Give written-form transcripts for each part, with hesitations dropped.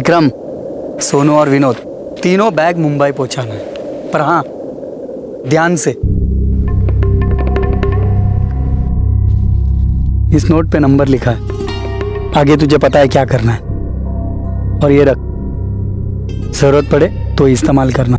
विक्रम, सोनू और विनोद तीनों बैग मुंबई पहुंचाना है, पर हाँ ध्यान से। इस नोट पे नंबर लिखा है, आगे तुझे पता है क्या करना है। और ये रख, जरूरत पड़े तो इस्तेमाल करना।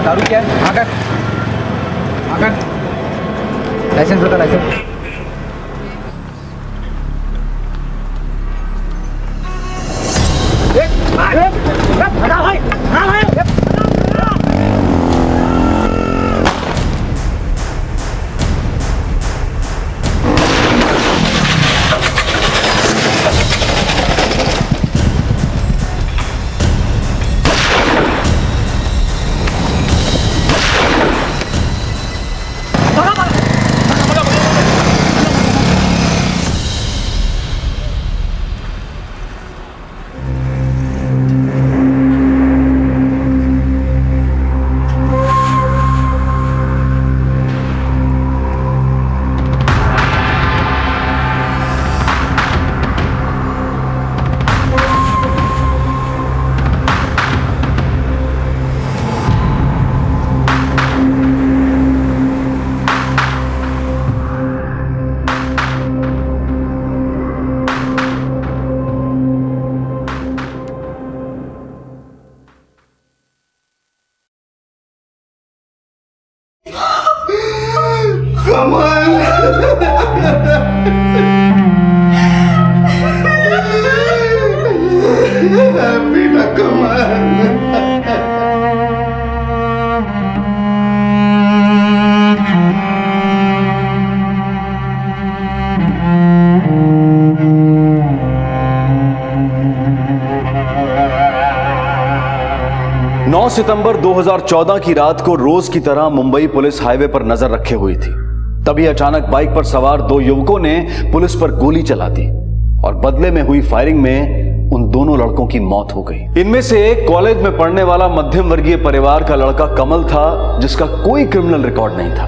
दारू क्या है? आकर लाइसेंस बता, लाइसेंस। सितंबर 2014 की रात को रोज की तरह मुंबई पुलिस हाईवे पर नजर रखे हुई थी। तभी अचानक बाइक पर सवार दो युवकों ने पुलिस पर गोली चला दी और बदले में हुई फायरिंग में उन दोनों लड़कों की मौत हो गई। इनमें से एक कॉलेज में पढ़ने वाला मध्यम वर्गीय परिवार का लड़का कमल था, जिसका कोई क्रिमिनल रिकॉर्ड नहीं था।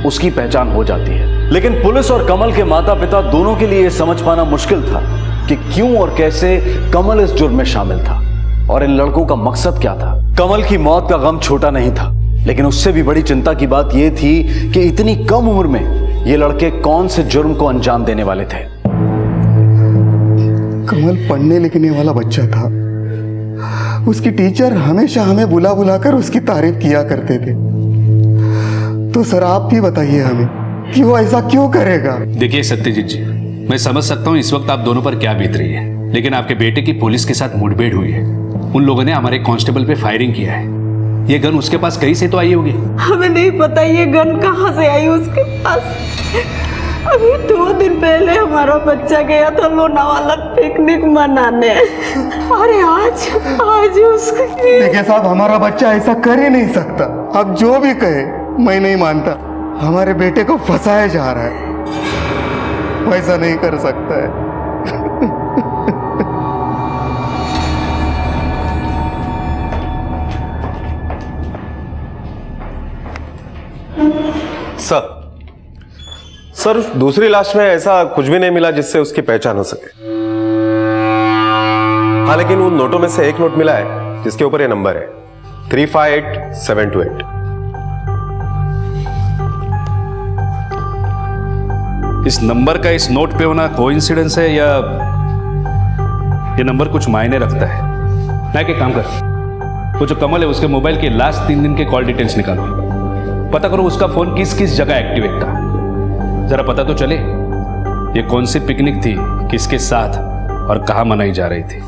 उसकी पहचान हो जाती है, लेकिन पुलिस और कमल के माता पिता दोनों के लिए यह समझ पाना मुश्किल था कि क्यों और कैसे कमल इस जुर्म में शामिल था और इन लड़कों का मकसद क्या था। कमल की मौत का गम छोटा नहीं था, लेकिन उससे भी बड़ी चिंता की बात यह थी कि इतनी कम उम्र में ये लड़के कौन से जुर्म को अंजाम देने वाले थे। कमल पढ़ने लिखने वाला बच्चा था। उसकी टीचर हमेशा हमें बुला बुला कर उसकी तारीफ किया करते थे। तो सर आप भी बताइए हमें कि वो ऐसा क्यों करेगा। देखिए सत्यजीत जी, मैं समझ सकता हूँ इस वक्त आप दोनों पर क्या बीत रही है, लेकिन आपके बेटे की पुलिस के साथ मुठभेड़ हुई है। उन लोगों ने हमारे कांस्टेबल पे फायरिंग किया है। ये गन उसके पास कहीं से तो आई होगी। हमें नहीं पता ये गन कहाँ से आई उसके पास। अभी 2 दिन पहले हमारा बच्चा गया था लोनावाला पिकनिक मनाने, अरे आज उसके। देखिए साहब, हमारा बच्चा ऐसा कर ही नहीं सकता। अब जो भी कहे मैं नहीं मानता। हमारे बेटे को फंसाया जा रहा है, वैसा नहीं कर सकता है। सर दूसरी लाश में ऐसा कुछ भी नहीं मिला जिससे उसकी पहचान हो सके। हाँ, लेकिन उन नोटों में से एक नोट मिला है जिसके ऊपर ये नंबर है 358728। इस नंबर का इस नोट पे होना कोइंसिडेंस है या ये नंबर कुछ मायने रखता है? ना कि काम कर, वो जो कमल है उसके मोबाइल के लास्ट 3 दिन के कॉल डिटेल्स निकालो, पता करो उसका फोन किस किस जगह एक्टिवेट था। जरा पता तो चले ये कौन सी पिकनिक थी, किसके साथ और कहां मनाई जा रही थी।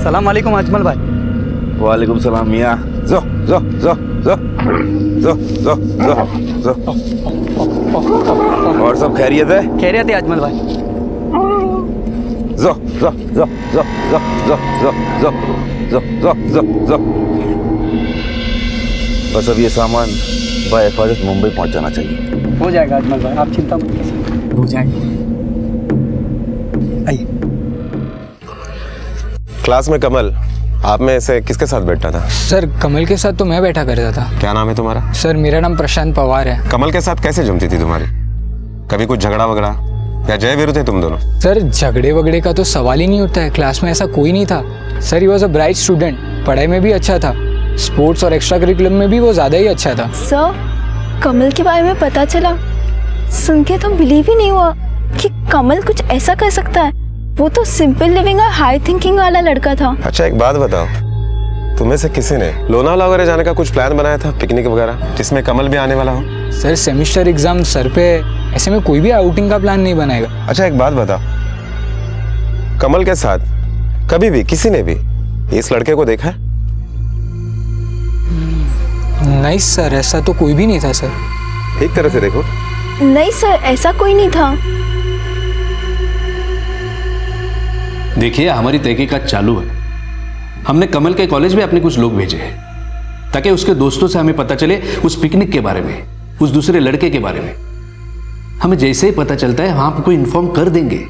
सलाम वालेकुम अजमल भाई। वालेकुम सलाम मियाँ। जो जो जो जो जो जो जो जो और सब खैरियत है? खैरियत है अजमल भाई। जो जो जो जो जो जो जो जो जो जो जो बस अब ये सामान बाहिफाजत मुंबई पहुंच जाना चाहिए। हो जाएगा अजमल भाई, आप चिंता मत कीजिए, हो जाएगा। आइए। क्लास में कमल, आप में से किसके साथ बैठता था? सर कमल के साथ तो मैं बैठा करता था। क्या नाम है तुम्हारा? सर मेरा नाम प्रशांत पवार है। कमल के साथ कैसे जमती थी तुम्हारी? कभी कुछ झगड़ा वगड़ा या जय वीरू थे तुम दोनों? सर झगड़े वगड़े का तो सवाल ही नहीं उठता है, क्लास में ऐसा कोई नहीं था। Sir he was a bright student, पढ़ाई में भी अच्छा था, स्पोर्ट्स और एक्स्ट्रा करिकुलम में भी वो ज़्यादा ही अच्छा था। सर कमल के बारे में पता चला, सुन के तो बिलीव ही नहीं हुआ कि कमल कुछ ऐसा कर सकता है। वो तो सिंपल लिविंग और हाई थिंकिंग वाला लड़का था। अच्छा एक बात बताओ, तुम्हें से किसी ने लोनावाला वगैरह जाने का कुछ प्लान बनाया था, पिकनिक वगैरह, जिसमें कमल भी आने वाला हो? सर सेमेस्टर एग्जाम सर पे, ऐसे में कोई भी आउटिंग का प्लान नहीं बनाएगा। अच्छा एक बात बताओ, कमल के साथ कभी भी किसी ने भी इस लड़के को देखा है? नहीं सर, ऐसा तो कोई भी नहीं था सर। ठीक तरह से देखो। नहीं सर, ऐसा कोई नहीं था। देखिए हमारी तहकीकात चालू है। हमने कमल के कॉलेज में अपने कुछ लोग भेजे हैं ताकि उसके दोस्तों से हमें पता चले उस पिकनिक के बारे में, उस दूसरे लड़के के बारे में। हमें जैसे ही पता चलता है हम आपको इन्फॉर्म कर देंगे।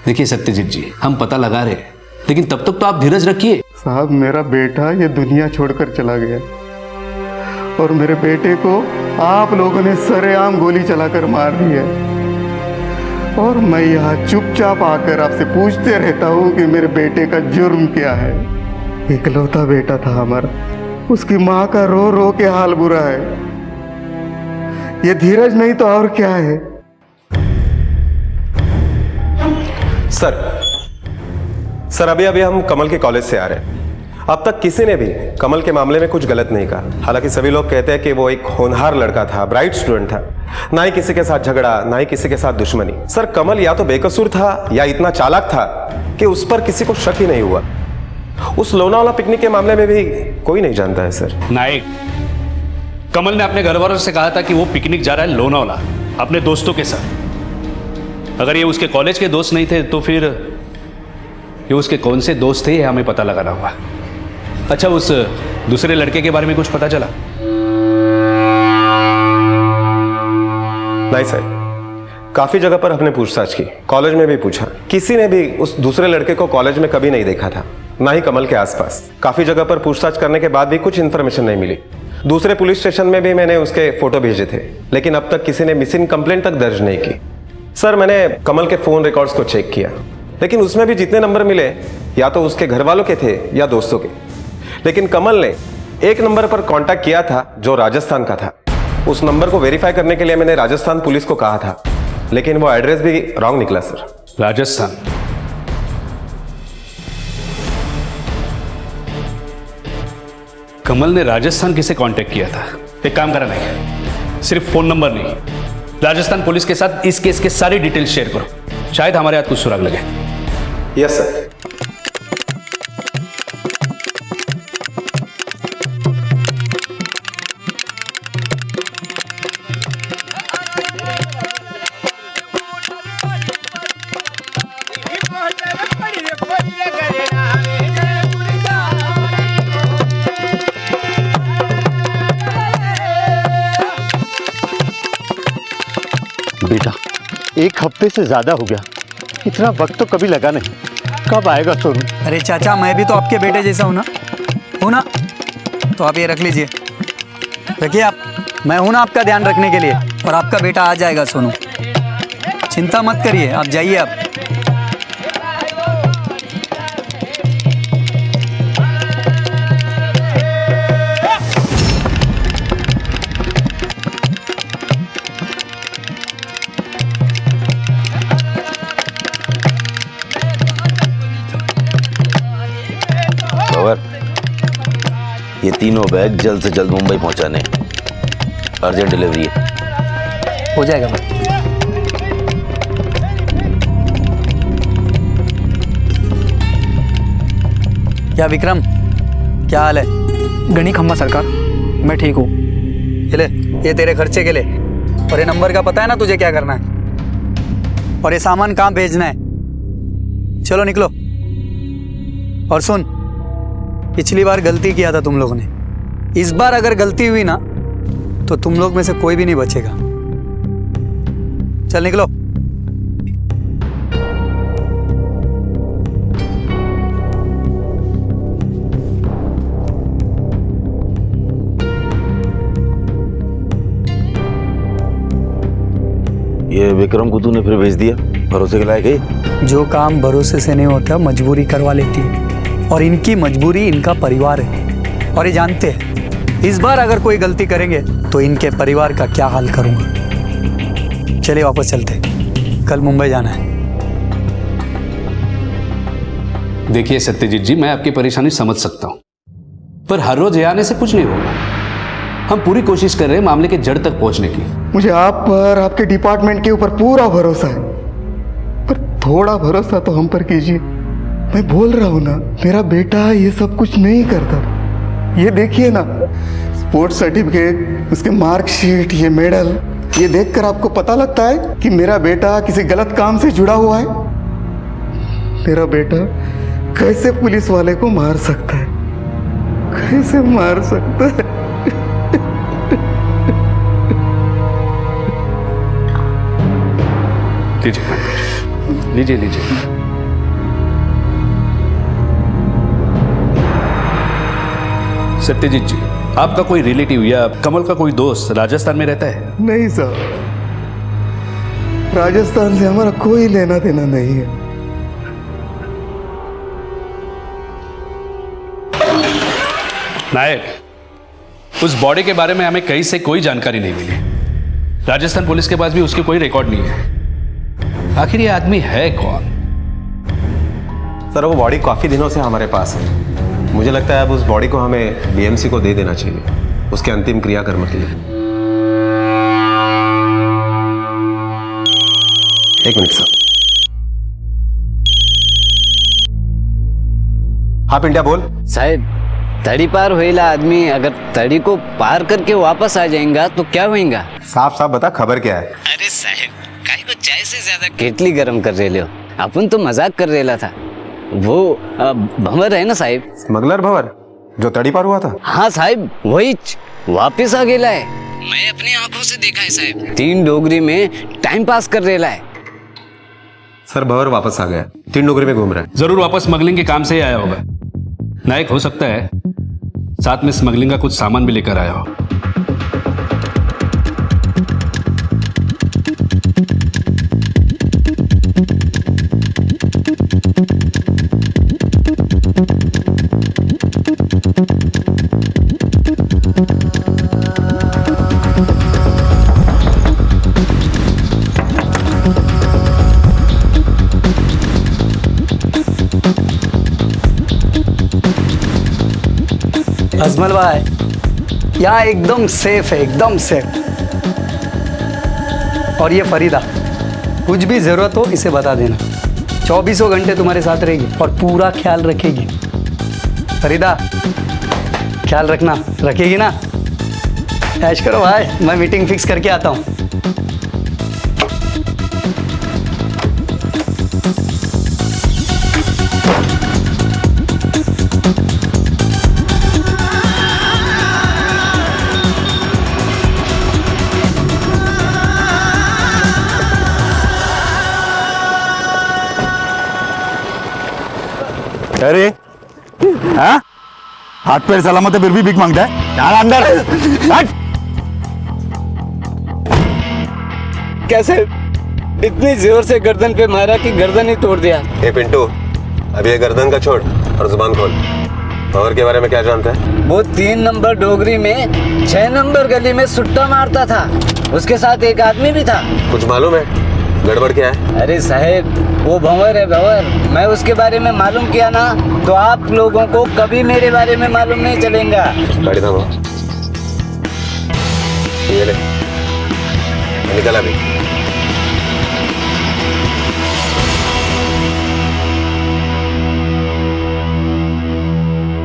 देखिए सत्यजीत जी, हम पता लगा रहे हैं, लेकिन तब तक तो आप धीरज रखिए। साहब मेरा बेटा ये दुनिया छोड़कर चला गया और मेरे बेटे को आप लोगों ने सरेआम गोली चलाकर मार दी है, और मैं यहाँ चुपचाप आकर आपसे पूछते रहता हूँ कि मेरे बेटे का जुर्म क्या है। इकलौता बेटा था हमारा, उसकी माँ का रो रो के हाल बुरा है। ये धीरज नहीं तो और क्या है। सर अभी अभी हम कमल के कॉलेज से आ रहे हैं। अब तक किसी ने भी कमल के मामले में कुछ गलत नहीं कहा। हालांकि सभी लोग कहते हैं कि वो एक होनहार लड़का था, ब्राइट स्टूडेंट था, ना ही किसी के साथ झगड़ा, ना ही किसी के साथ दुश्मनी। सर कमल या तो बेकसूर था या इतना चालाक था कि उस पर किसी को शक ही नहीं हुआ। उस लोनावाला पिकनिक के मामले में भी कोई नहीं जानता है सर। नायक, कमल ने अपने घर वालों से कहा था कि वो पिकनिक जा रहा है लोनावाला अपने दोस्तों के साथ। अगर ये उसके कॉलेज के दोस्त नहीं थे तो फिर ये उसके कौन से दोस्त थे, ये हमें पता लगाना होगा। अच्छा उस दूसरे लड़के के बारे में कुछ पता चला? नहीं सर, काफी जगह पर हमने पूछताछ की, कॉलेज में भी पूछा, किसी ने भी उस दूसरे लड़के को कॉलेज में कभी नहीं देखा था, ना ही कमल के आसपास। काफी जगह पर पूछताछ करने के बाद भी कुछ इन्फॉर्मेशन नहीं मिली। दूसरे पुलिस स्टेशन में भी मैंने उसके फोटो भेजे थे, लेकिन अब तक किसी ने मिसिंग कंप्लेंट तक दर्ज नहीं की। सर मैंने कमल के फोन रिकॉर्ड्स को चेक किया, लेकिन उसमें भी जितने नंबर मिले या तो उसके घर वालों के थे या दोस्तों के। लेकिन कमल ने एक नंबर पर कांटेक्ट किया था जो राजस्थान का था। उस नंबर को वेरीफाई करने के लिए मैंने राजस्थान पुलिस को कहा था, लेकिन वो एड्रेस भी रॉन्ग निकला सर। राजस्थान। कमल ने राजस्थान किसे कांटेक्ट किया था? एक काम करा नहीं, सिर्फ फोन नंबर नहीं, राजस्थान पुलिस के साथ इस केस के सारी डिटेल्स शेयर करो, शायद हमारे हाथ कुछ सुराग लगे। Yes sir. बेटा, एक हफ्ते से ज्यादा हो गया, इतना वक्त तो कभी लगा नहीं। कब आएगा सोनू? अरे चाचा, मैं भी तो आपके बेटे जैसा हूँ ना, तो आप ये रख लीजिए, रखिए आप। मैं हूँ ना आपका ध्यान रखने के लिए, और आपका बेटा आ जाएगा सोनू, चिंता मत करिए, आप जाइए आप। ये तीनों बैग जल्द से जल्द मुंबई पहुंचाने, अर्जेंट डिलीवरी है। हो जाएगा भाई। क्या विक्रम, क्या हाल है? गणी खम्मा सरकार, मैं ठीक हूँ। ये ले, ये तेरे खर्चे के लिए, और ये नंबर का पता है ना तुझे क्या करना है, और ये सामान कहाँ भेजना है। चलो निकलो। और सुन, पिछली बार गलती किया था तुम लोगों ने, इस बार अगर गलती हुई ना तो तुम लोग में से कोई भी नहीं बचेगा। चल निकलो। ये विक्रम को तूने फिर भेज दिया, भरोसे के लायक है? जो काम भरोसे से नहीं होता मजबूरी करवा लेती है, और इनकी मजबूरी इनका परिवार है, और ये जानते हैं इस बार अगर कोई गलती करेंगे तो इनके परिवार का क्या हाल करूंगा। चलिए वापस चलते, कल मुंबई जाना है। देखिए सत्यजीत जी, मैं आपकी परेशानी समझ सकता हूं, पर हर रोज ये आने से कुछ नहीं होगा। हम पूरी कोशिश कर रहे हैं मामले के जड़ तक पहुंचने की। मुझे आप पर, आपके डिपार्टमेंट के ऊपर पूरा भरोसा है, पर थोड़ा भरोसा तो हम पर कीजिए। मैं बोल रहा हूं ना, मेरा बेटा ये सब कुछ नहीं करता। ये देखिए ना, स्पोर्ट्स सर्टिफिकेट, उसके मार्कशीट, ये मेडल, ये देखकर आपको पता लगता है कि मेरा बेटा किसी गलत काम से जुड़ा हुआ है। मेरा बेटा कैसे पुलिस वाले को मार सकता है, कैसे मार सकता है। लीजिए लीजिए। सत्यजीत जी, आपका कोई रिलेटिव या कमल का कोई दोस्त राजस्थान में रहता है? नहीं साहब, राजस्थान से हमारा कोई लेना देना नहीं है। नायक, उस बॉडी के बारे में हमें कहीं से कोई जानकारी नहीं मिली। राजस्थान पुलिस के पास भी उसकी कोई रिकॉर्ड नहीं है। आखिर ये आदमी है कौन? सर, वो बॉडी काफी दिनों से हमारे पास है। मुझे लगता है अब उस बॉडी को हमें बीएमसी को दे देना चाहिए, उसके अंतिम क्रियाकर्म के लिए। एक मिनट सर। हाँ पिंडिया बोल। साहब, तड़ी पार होएला आदमी अगर तड़ी को पार करके वापस आ जाएगा तो क्या होएगा? साफ साफ बता, खबर क्या है? अरे साहब, काहे को चाय से ज्यादा केटली गरम कर रहे हो? अपन तो मजाक कर रेला था। वो भंवर है ना साहब? स्मगलर भंवर जो तड़ी पार हुआ था? हाँ साहब, वही वापिस आ गेला है। मैं अपनी आंखों से देखा है साहब। 3 डोगरी में टाइम पास कर रेला है। सर, भंवर वापस आ गया, 3 डोगरी में घूम रहा है। जरूर वापस स्मगलिंग के काम से ही आया होगा। नायक, हो सकता है साथ में स्मगलिंग का कुछ सामान भी लेकर आया हो। अजमल भाई, यहाँ एकदम सेफ है, एकदम सेफ। और ये फरीदा, कुछ भी जरूरत हो इसे बता देना, 24 घंटे तुम्हारे साथ रहेगी और पूरा ख्याल रखेगी। फरीदा, ख्याल रखना, रखेगी ना? ऐश करो भाई, मैं मीटिंग फिक्स करके आता हूँ। अरे हाँ, हाथ पैर सलामत है फिर भी भीख मांगता है? यार अंदर हट। कैसे इतनी जोर से गर्दन पे मारा कि गर्दन ही तोड़ दिया। ए पिंटू, अब ये गर्दन का छोड़ और जुबान खोल। भंवर के बारे में क्या जानता है? वो 3 नंबर डोगरी में 6 नंबर गली में सुट्टा मारता था, उसके साथ एक आदमी भी था। कुछ मालूम है? गड़बड़ क्या है? अरे साहेब, वो भंवर है भंवर। मैं उसके बारे में मालूम किया ना तो आप लोगों को कभी मेरे बारे में मालूम नहीं चलेगा। गाड़ी थामो। ये ले, निकल अभी।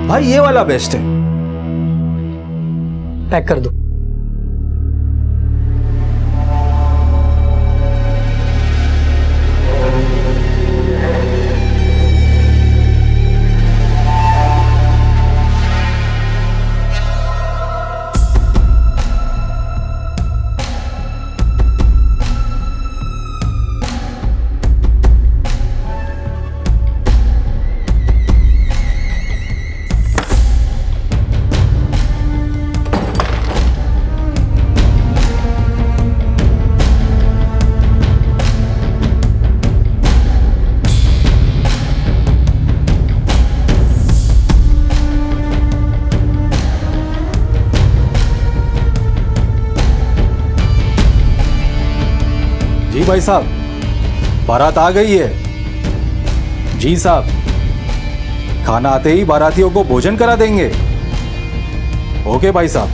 भाई ये वाला बेस्ट है। पैक कर दो। जी भाई साहब, बारात आ गई है। जी साहब, खाना आते ही बारातियों को भोजन करा देंगे। ओके भाई साहब।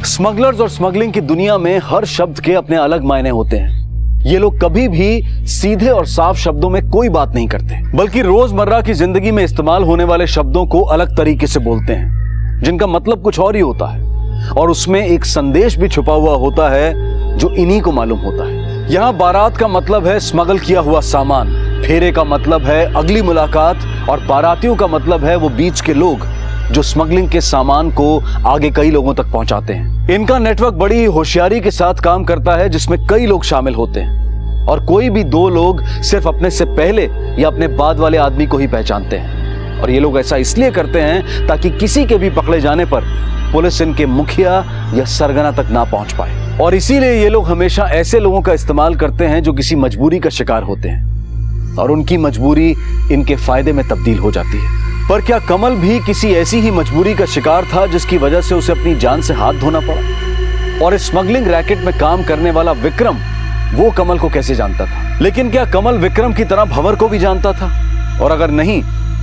स्मगलर्स और स्मगलिंग की दुनिया में हर शब्द के अपने अलग मायने होते हैं। ये लोग कभी भी सीधे और साफ शब्दों में कोई बात नहीं करते, बल्कि रोजमर्रा की जिंदगी में इस्तेमाल होने वाले शब्दों को अलग तरीके से बोलते हैं, जिनका मतलब कुछ और ही होता है और उसमें एक संदेश भी छुपा हुआ होता है जो इन्हीं को मालूम होता है। यहाँ बारात का मतलब है स्मगल किया हुआ सामान, फेरे का मतलब है अगली मुलाकात और बारातियों का मतलब है वो बीच के लोग जो स्मगलिंग के सामान को आगे कई लोगों तक पहुंचाते हैं। इनका नेटवर्क बड़ी होशियारी के साथ काम करता है, जिसमें कई लोग शामिल होते हैं और कोई भी 2 लोग सिर्फ अपने से पहले या अपने बाद वाले आदमी को ही पहचानते हैं। और ये लोग ऐसा इसलिए करते हैं ताकि किसी के भी पकड़े जाने पर पुलिस इनके मुखिया या सरगना तक ना पहुंच पाए। और इसीलिए ये लोग हमेशा ऐसे लोगों का इस्तेमाल करते हैं जो किसी मजबूरी का शिकार होते हैं और उनकी मजबूरी इनके फायदे में तब्दील हो जाती है। पर क्या कमल भी किसी ऐसी ही मजबूरी का शिकार था जिसकी वजह से उसे अपनी जान से हाथ धोना पड़ा? और इस स्मगलिंग रैकेट में काम करने वाला विक्रम वो कमल को कैसे जानता था? लेकिन क्या कमल विक्रम की तरह भंवर को भी जानता था? और अगर नहीं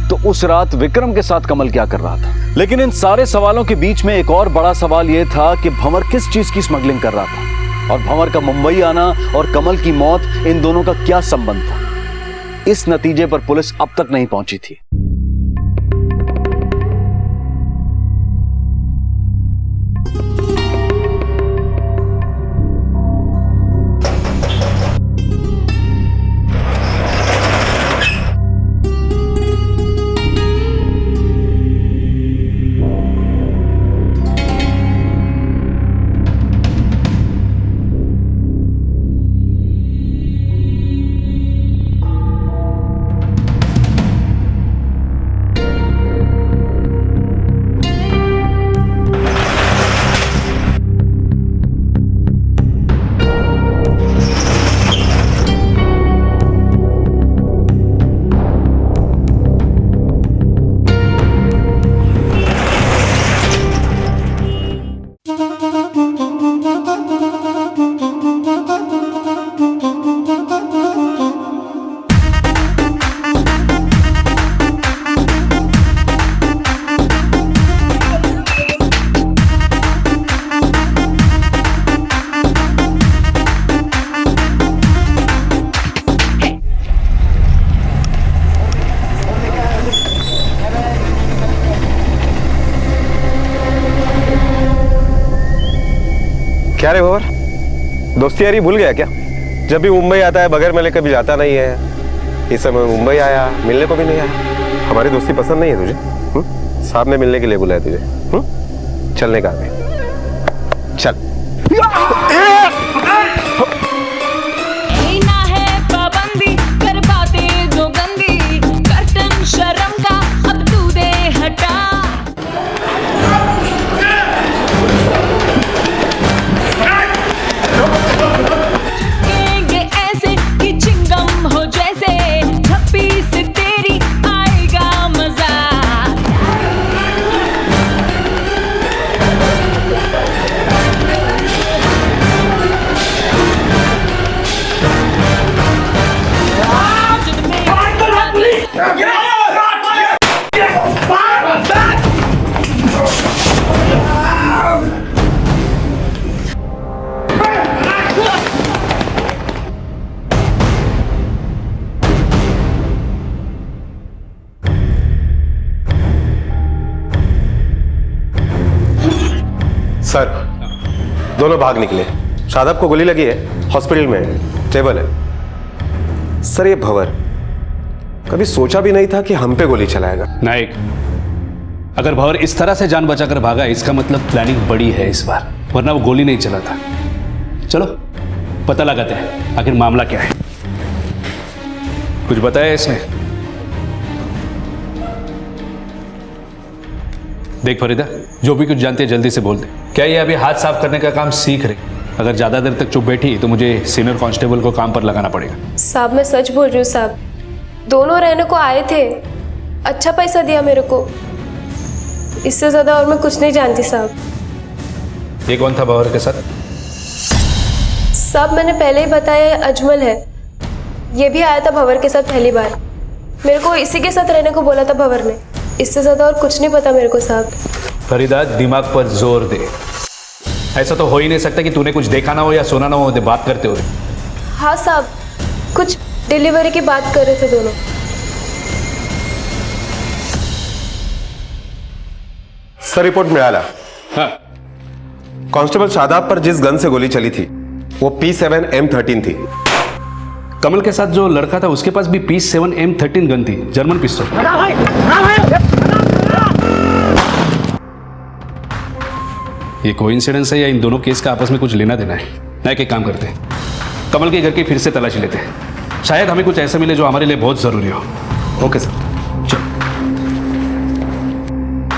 तो उस रात विक्रम के साथ कमल क्या कर रहा था? लेकिन इन सारे सवालों के बीच में एक और बड़ा सवाल यह था कि भंवर किस चीज की स्मगलिंग कर रहा था और भंवर का मुंबई आना और कमल की मौत, इन दोनों का क्या संबंध था? इस नतीजे पर पुलिस अब तक नहीं पहुंची थी। क्या रे भवर, दोस्ती यारी भूल गया क्या? जब भी मुंबई आता है बगैर मिले कभी जाता नहीं है। इस समय मुंबई आया, मिलने को भी नहीं आया। हमारी दोस्ती पसंद नहीं है तुझे? साहब ने मिलने के लिए बुलाया तुझे। चलने का भी चल। सर, दोनों भाग निकले। शादाब को गोली लगी है, हॉस्पिटल में टेबल है। सर ये भवर कभी सोचा भी नहीं था कि हम पे गोली चलाएगा। नाइक, अगर भवर इस तरह से जान बचाकर भागा इसका मतलब प्लानिंग बड़ी है इस बार, वरना वो गोली नहीं चलाता। चलो पता लगाते हैं आखिर मामला क्या है। कुछ बताया इसने? देख फरीदा, जो भी कुछ जानते हैं जल्दी से बोल दे। क्या ये अभी हाथ साफ करने का काम सीख रही? अगर ज्यादा देर तक चुप बैठी तो मुझे सीनियर कांस्टेबल को काम पर लगाना पड़ेगा। साहब मैं सच बोल रही हूँ साहब, दोनों रहने को आए थे, अच्छा पैसा दिया मेरे को, इससे ज्यादा और मैं कुछ नहीं जानती साहब। ये कौन था भवर के साथ? साहब मैंने पहले ही बताया अजमल है, ये भी आया था भवर के साथ पहली बार। मेरे को इसी के साथ रहने को बोला था भवर ने, इससे ज्यादा और कुछ नहीं पता मेरे को साहब। फरीदा दिमाग पर जोर दे, ऐसा तो हो ही नहीं सकता कि तूने कुछ देखा ना हो या सुना ना हो बात करते हुए। हाँ साहब, कुछ डिलीवरी की बात कर रहे थे दोनों। सर रिपोर्ट मिळाला। हाँ। कांस्टेबल शादाब पर जिस गन से गोली चली थी वो P7 M13 थी। कमल के साथ जो लड़का था उसके पास भी P7 M13 गन थी, जर्मन पिस्तौल। ये कोइंसिडेंस है या इन दोनों केस का आपस में कुछ लेना देना है? ना कि काम करते हैं, कमल के घर की फिर से तलाशी लेते हैं, शायद हमें कुछ ऐसा मिले जो हमारे लिए बहुत जरूरी हो। ओके सर, चलो।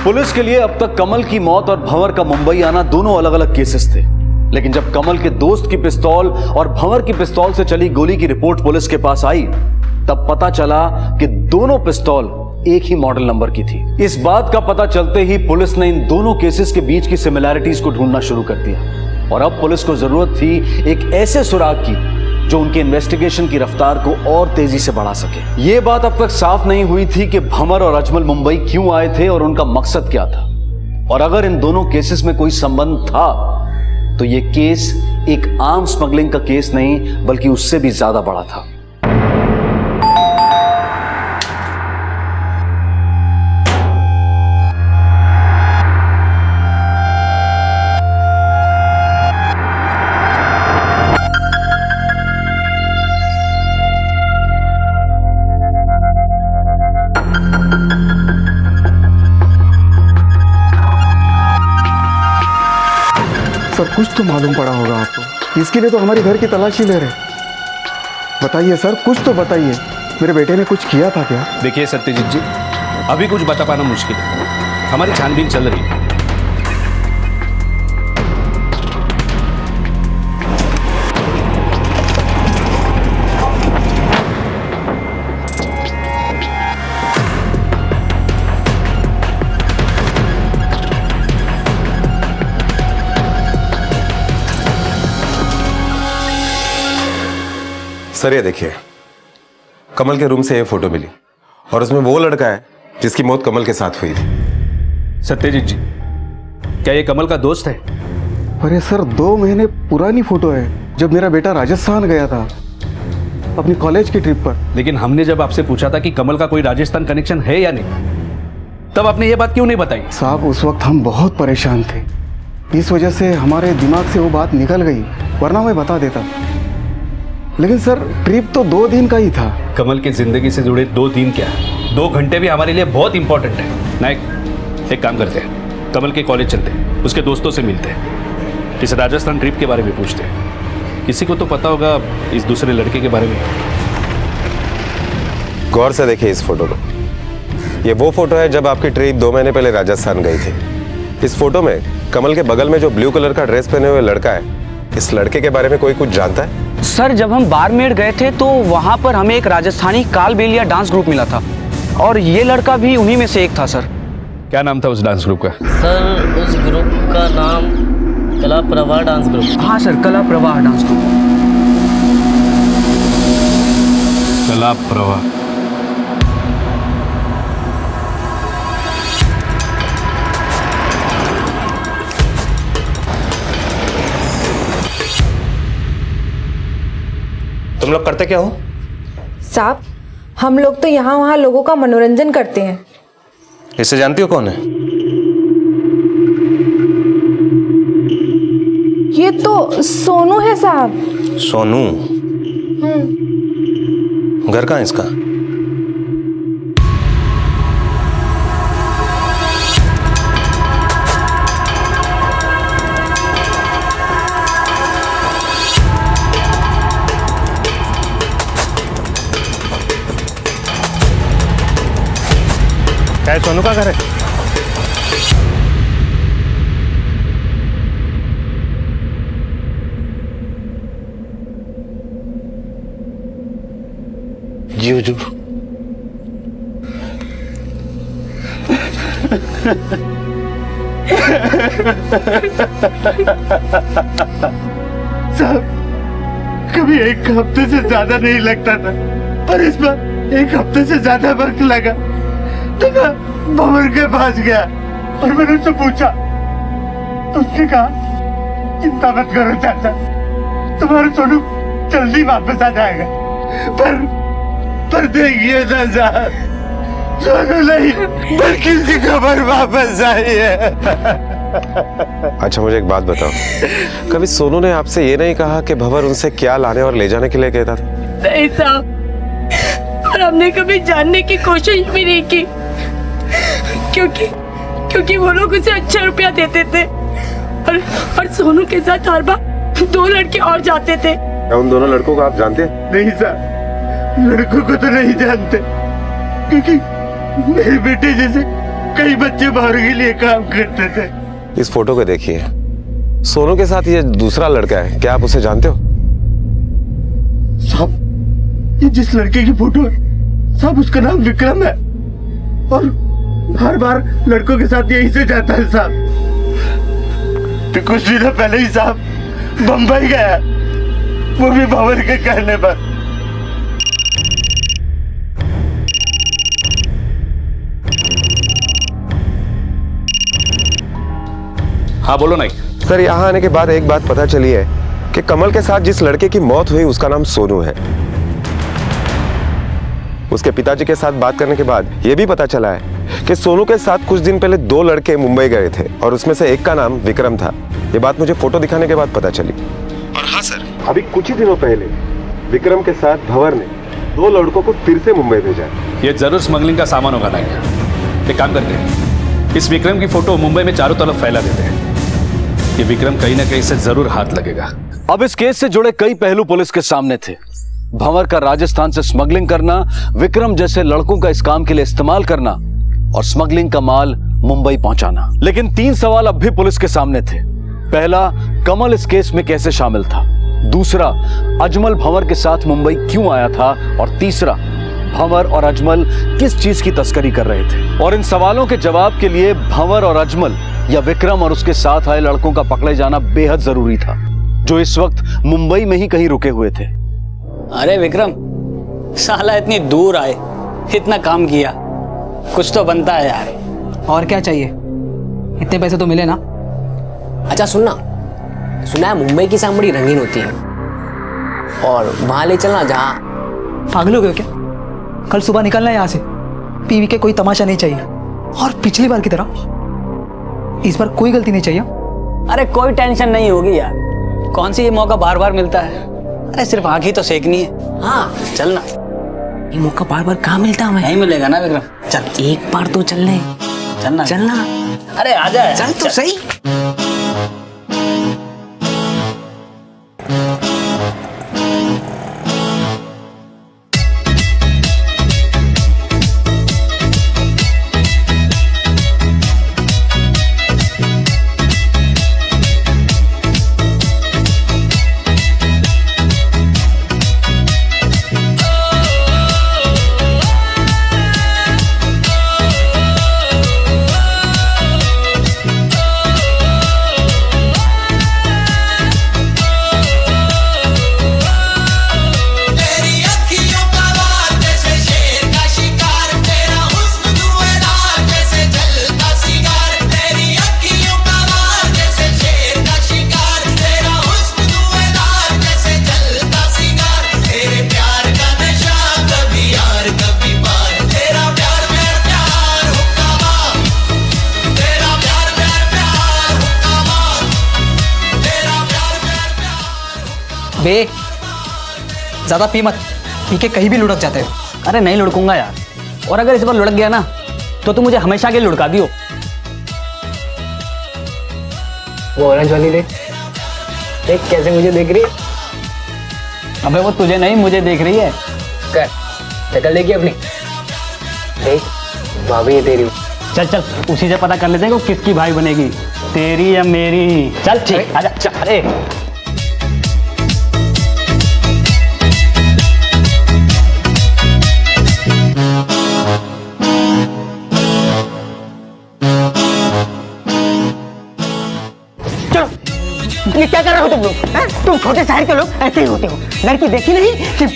पुलिस के लिए अब तक कमल की मौत और भंवर का मुंबई आना दोनों अलग अलग केसेस थे, लेकिन जब कमल के दोस्त की पिस्तौल और भंवर की पिस्तौल से चली गोली की रिपोर्ट पुलिस के पास आई, तब पता चला कि दोनों पिस्तौल एक ही मॉडल नंबर की थी। इस बात का पता चलते ही पुलिस ने इन दोनों केसेस के बीच की सिमिलैरिटीज को ढूंढना शुरू कर दिया और अब पुलिस को जरूरत थी एक ऐसे सुराग की जो उनके इन्वेस्टिगेशन की रफ्तार को और तेजी से बढ़ा सके। यह बात अब तक साफ नहीं हुई थी कि भंवर और अजमल मुंबई क्यों आए थे और उनका मकसद क्या था, और अगर इन दोनों केसेस में कोई संबंध था तो यह केस एक आम स्मगलिंग का केस नहीं बल्कि उससे भी ज्यादा बड़ा था। सर कुछ तो मालूम पड़ा होगा आपको, इसके लिए तो हमारे घर की तलाशी ले रहे। बताइए सर, कुछ तो बताइए, मेरे बेटे ने कुछ किया था क्या? देखिए सत्यजीत जी, अभी कुछ बता पाना मुश्किल है, हमारी छानबीन चल रही है। सर ये देखिए, कमल के रूम से ये फोटो मिली और उसमें वो लड़का है जिसकी मौत कमल के साथ हुई थी। सत्यजीत जी, क्या ये कमल का दोस्त है? अरे सर 2 महीने पुरानी फोटो है, जब मेरा बेटा राजस्थान गया था अपनी कॉलेज की ट्रिप पर। लेकिन हमने जब आपसे पूछा था कि कमल का कोई राजस्थान कनेक्शन है या नहीं, तब आपने ये बात क्यों नहीं बताई? साहब उस वक्त हम बहुत परेशान थे, इस वजह से हमारे दिमाग से वो बात निकल गई, वरना मैं बता देता। लेकिन सर ट्रिप तो 2 दिन का ही था। कमल की जिंदगी से जुड़े 2 दिन क्या, 2 घंटे भी हमारे लिए बहुत इंपॉर्टेंट है। नायक, एक काम करते हैं, कमल के कॉलेज चलते हैं, उसके दोस्तों से मिलते हैं, इस राजस्थान ट्रिप के बारे में पूछते हैं। किसी को तो पता होगा इस दूसरे लड़के के बारे में। गौर से देखिए इस फोटो को। ये वो फोटो है जब आपकी ट्रिप 2 महीने पहले राजस्थान गई थी। इस फोटो में कमल के बगल में जो ब्लू कलर का ड्रेस पहने हुए लड़का है, इस लड़के के बारे में कोई कुछ जानता है? सर जब हम बाड़मेर गए थे तो वहाँ पर हमें एक राजस्थानी कालबेलिया डांस ग्रुप मिला था और ये लड़का भी उन्हीं में से एक था। सर क्या नाम था उस डांस ग्रुप का? सर उस ग्रुप का नाम कला प्रवाह डांस ग्रुप। हाँ सर, कला प्रवाह डांस ग्रुप। कला प्रवाह। तुम लोग करते क्या हो? साहब हम लोग तो यहाँ वहाँ लोगों का मनोरंजन करते हैं। इसे जानती हो कौन है? ये तो सोनू है साहब। सोनू? घर कहाँ है इसका? क्या सोनू का घर है? जी हुजूर। साहब कभी 1 हफ्ते से ज्यादा नहीं लगता था, पर इस बार 1 हफ्ते से ज्यादा वक्त लगा। तो मैं भंवर के पास गया और मैंने उससे पूछा तो उसने कहा चिंता मत करो चाचा, तुम्हारा सोनू जल्दी वापस आ जाएगा। पर देखिए ना साहब, सोनू नहीं बल्कि उसकी खबर वापस आई है। अच्छा मुझे एक बात बताओ, कभी सोनू ने आपसे ये नहीं कहा कि भंवर उनसे क्या लाने और ले जाने के लिए कहता था? नहीं साहब, और हमने कभी जानने की कोशिश भी नहीं की, क्योंकि वो लोग उसे अच्छा रुपया देते थे और सोनू के साथ हर बार 2 लड़के और जाते थे। क्या उन दोनों लड़कों को आप जानते हैं? नहीं साहब, लड़कों को तो नहीं जानते, क्योंकि मेरे बेटे जैसे कई बच्चे बाहर के लिए काम करते थे। इस फोटो को देखिए, सोनू के साथ ये दूसरा लड़का है, क्या आप उसे जानते हो? साहब ये जिस लड़के की फोटो है साहब, उसका नाम विक्रम है और हर बार लड़कों के साथ यहीं से जाता है साहब। तो कुछ दिनों पहले ही साहब बंबई गया, वो भी भंवर के कहने पर। हाँ बोलो नाइक। सर यहाँ आने के बाद एक बात पता चली है कि कमल के साथ जिस लड़के की मौत हुई उसका नाम सोनू है। उसके पिताजी के साथ बात करने के बाद यह भी पता चला है कि सोनू के साथ कुछ दिन पहले 2 लड़के मुंबई गए थे और उसमें से एक का नाम विक्रम था। ये बात मुझे फोटो दिखाने के बाद पता चली। और हाँ सर, अभी कुछ ही दिनों पहले विक्रम के साथ भंवर ने 2 लड़कों को फिर से मुंबई भेजा। ये जरूर स्मगलिंग का सामान होगा नायक। एक काम करते हैं, इस विक्रम की फोटो मुंबई में चारों तरफ फैला देते हैं। ये विक्रम कहीं ना कहीं से जरूर हाथ लगेगा। अब इस केस से जुड़े कई पहलू पुलिस के सामने थे। भंवर का राजस्थान से स्मगलिंग करना, विक्रम जैसे लड़कों का इस काम के लिए इस्तेमाल करना और स्मगलिंग का माल मुंबई पहुंचाना। लेकिन 3 सवाल अब भी पुलिस के सामने थे। पहला, कमल इस केस में कैसे शामिल था? दूसरा, अजमल भंवर के साथ मुंबई क्यों आया था? और तीसरा, भंवर और अजमल किस चीज की तस्करी कर रहे थे? और इन सवालों के जवाब के लिए भंवर और अजमल या विक्रम और उसके साथ आए लड़कों का पकड़े जाना बेहद जरूरी था, जो इस वक्त मुंबई में ही कहीं रुके हुए थे। अरे विक्रम, साला इतनी दूर आए, इतना काम किया, कुछ तो बनता है यार। और क्या चाहिए, इतने पैसे तो मिले ना। अच्छा सुनना, सुना है मुंबई की शाम बड़ी रंगीन होती है और वहां ले चलना जहाँ। पागल हो गए क्या? कल सुबह निकलना है यहाँ से, पीवी के कोई तमाशा नहीं चाहिए। और पिछली बार की तरह इस बार कोई गलती नहीं चाहिए। अरे कोई टेंशन नहीं होगी यार, कौन सी ये मौका बार बार मिलता है। अरे सिर्फ आँख ही तो सेकनी है। हाँ चल ना, ये मौका बार बार कहाँ मिलता हमें? नहीं मिलेगा ना विक्रम। चल एक बार तो चल ले, चलना चलना। अरे आजा चल तो सही। बे ज्यादा पी मत, पी के कहीं भी लुढ़क जाते हो। अरे नहीं लुढ़कूंगा यार, और अगर इस बार लुढ़क गया ना तो तुम मुझे हमेशा के लिए लुढ़का दियो। वो ऑरेंज वाली ले, देख कैसे मुझे देख रही है। अबे वो तुझे नहीं मुझे देख रही है। कर शक्ल देखी अपनी, देख भाभी है तेरी। चल चल उसी से पता कर लेते हैं कि किसकी भाई बनेगी, तेरी या मेरी। चल ठीक आजा। चल अरे ये क्या कर रहे हो तुम लोग? तुम छोटे शहर के लोग ऐसे ही होते हो। लड़की देखी नहीं कि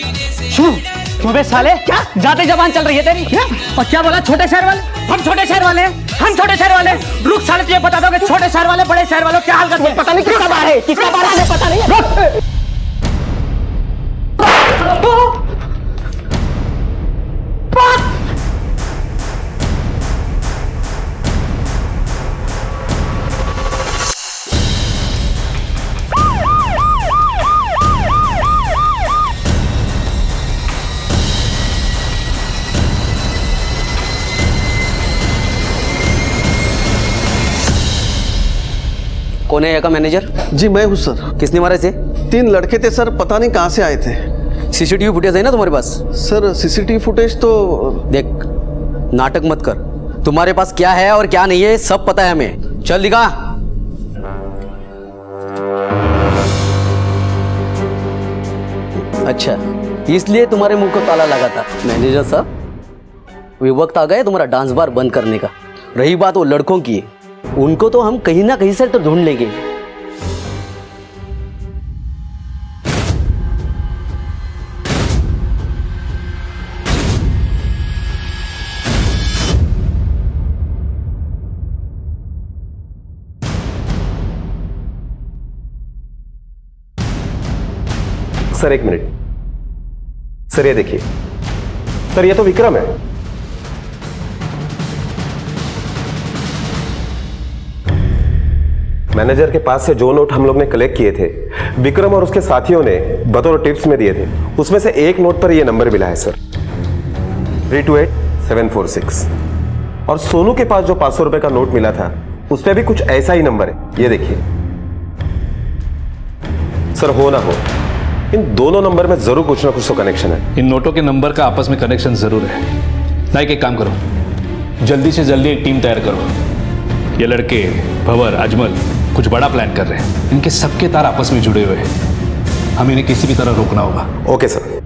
चुबे साले, क्या जाते जबान चल रही है तेरी? और क्या बोला छोटे शहर वाले? हम छोटे शहर वाले हैं, हम छोटे शहर वाले। रुक साले, तुझे बता दो कि छोटे शहर वाले बड़े शहर वालों क्या हाल करते हैं। पता नहीं किसका बार है, किसका बार है पता नहीं है। कौन है यहाँ का मैनेजर? जी मैं हूँ सर। किसने मारा इसे? 3 लड़के थे सर, पता नहीं कहाँ से आए थे। सीसीटीवी फुटेज है ना तुम्हारे पास? सर सीसीटीवी फुटेज तो देख, नाटक मत कर। तुम्हारे पास क्या है और क्या नहीं है सब पता है हमें। चल दिखा। अच्छा, इसलिए तुम्हारे मुंह को ताला लगा था। मैनेजर साहब, ये वक्त आ गया तुम्हारा डांस बार बंद करने का। रही बात वो लड़कों की, उनको तो हम कहीं ना कहीं से तो ढूंढ लेंगे। सर एक मिनट सर, ये देखिए सर, ये तो विक्रम है। मैनेजर के पास से जो नोट हम लोग ने कलेक्ट किए थे, विक्रम और उसके साथियों ने बतौर टिप्स में दिए थे। उसमें से एक नोट पर यह नंबर मिला है सर, 328746। और सोनू के पास जो 500 रुपए का नोट मिला था, उस पर भी कुछ ऐसा ही नंबर है। ये देखिए सर, हो ना हो, इन दोनों नंबर में जरूर कुछ ना कुछ तो कनेक्शन है। इन नोटों के नंबर का आपस में कनेक्शन जरूर है। नाइक, एक काम करो, जल्दी से जल्दी एक टीम तैयार करो। ये लड़के भंवर, अजमल कुछ बड़ा प्लान कर रहे हैं। इनके सबके तार आपस में जुड़े हुए हैं, हमें इन्हें किसी भी तरह रोकना होगा। Okay sir.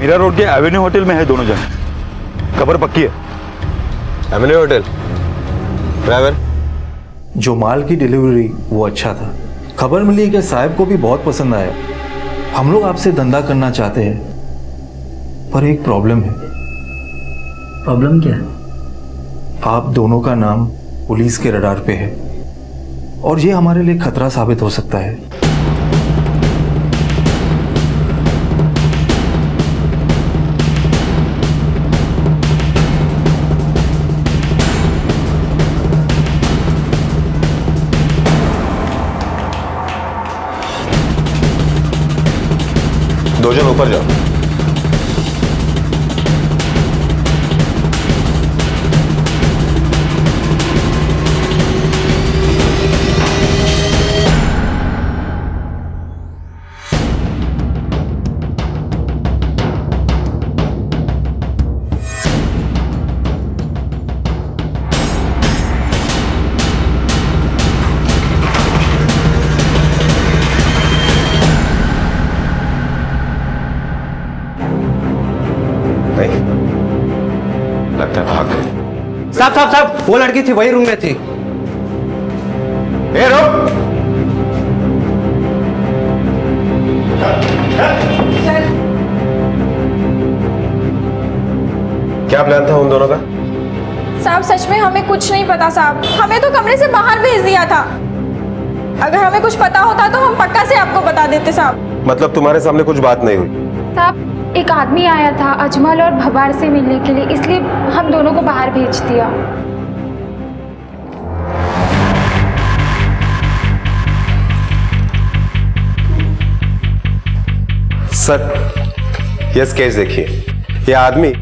मीरा रोड के एवेन्यू होटल में है दोनों जन। खबर पक्की है। Avenue hotel. ड्राइवर? जो माल की डिलीवरी वो अच्छा था। खबर मिली कि साहब को भी बहुत पसंद आया। हम लोग आपसे धंधा करना चाहते हैं, पर एक प्रॉब्लम है। प्रॉब्लम क्या है? आप दोनों का नाम पुलिस के रडार पे है और ये हमारे लिए खतरा साबित हो सकता है। दो जन ऊपर जाओ। लगता है भाग गए। साहब वो लड़की थी, वही रूम में थी। ए रुक! क्या प्लान था उन दोनों का? साहब सच में हमें कुछ नहीं पता साहब, हमें तो कमरे से बाहर भेज दिया था। अगर हमें कुछ पता होता तो हम पक्का से आपको बता देते साहब। मतलब तुम्हारे सामने कुछ बात नहीं हुई? साहब एक आदमी आया था अजमल और भबार से मिलने के लिए, इसलिए हम दोनों को बाहर भेज दिया। सर ये स्केच देखिए। ये आदमी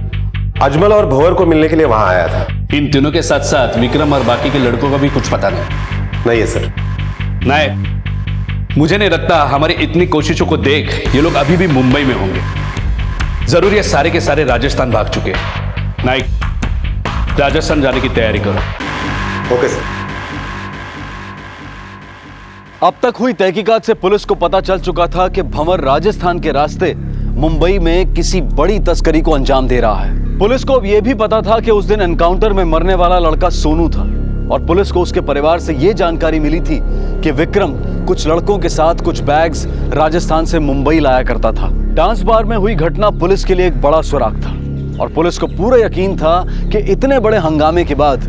अजमल और भंवर को मिलने के लिए वहां आया था। इन तीनों के साथ साथ विक्रम और बाकी के लड़कों का भी कुछ पता नहीं है सर। नायक, मुझे नहीं लगता हमारी इतनी कोशिशों को देख ये लोग अभी भी मुंबई में होंगे। जरूर ये सारे के सारे राजस्थान भाग चुके हैं। नायक, राजस्थान जाने की तैयारी करो। Okay sir. अब तक हुई तहकीकात से पुलिस को पता चल चुका था कि भंवर राजस्थान के रास्ते मुंबई में किसी बड़ी तस्करी को अंजाम दे रहा है। पुलिस को अब यह भी पता था कि उस दिन एनकाउंटर में मरने वाला लड़का सोनू था और पुलिस को उसके परिवार से यह जानकारी मिली थी कि विक्रम कुछ लड़कों के साथ कुछ बैग्स राजस्थान से मुंबई लाया करता था। डांस बार में हुई घटना पुलिस के लिए एक बड़ा सुराग था और पुलिस को पूरा यकीन था कि इतने बड़े हंगामे के बाद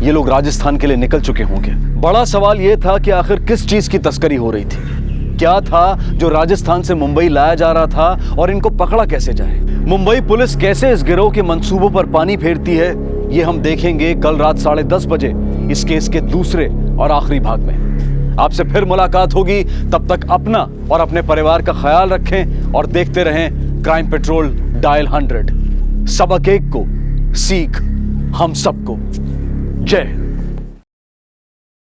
ये लोग राजस्थान के लिए निकल चुके होंगे। बड़ा सवाल यह था कि आखिर किस चीज की तस्करी हो रही थी, क्या था जो राजस्थान से मुंबई लाया जा रहा था और इनको पकड़ा कैसे जाए। मुंबई पुलिस कैसे इस गिरोह के मंसूबों पर पानी फेरती है, ये हम देखेंगे कल रात 10:30 बजे इस केस के दूसरे और आखिरी भाग में। आपसे फिर मुलाकात होगी, तब तक अपना और अपने परिवार का ख्याल रखें और देखते रहें क्राइम पेट्रोल डायल 100। सबक एक को, सीख हम सबको। जय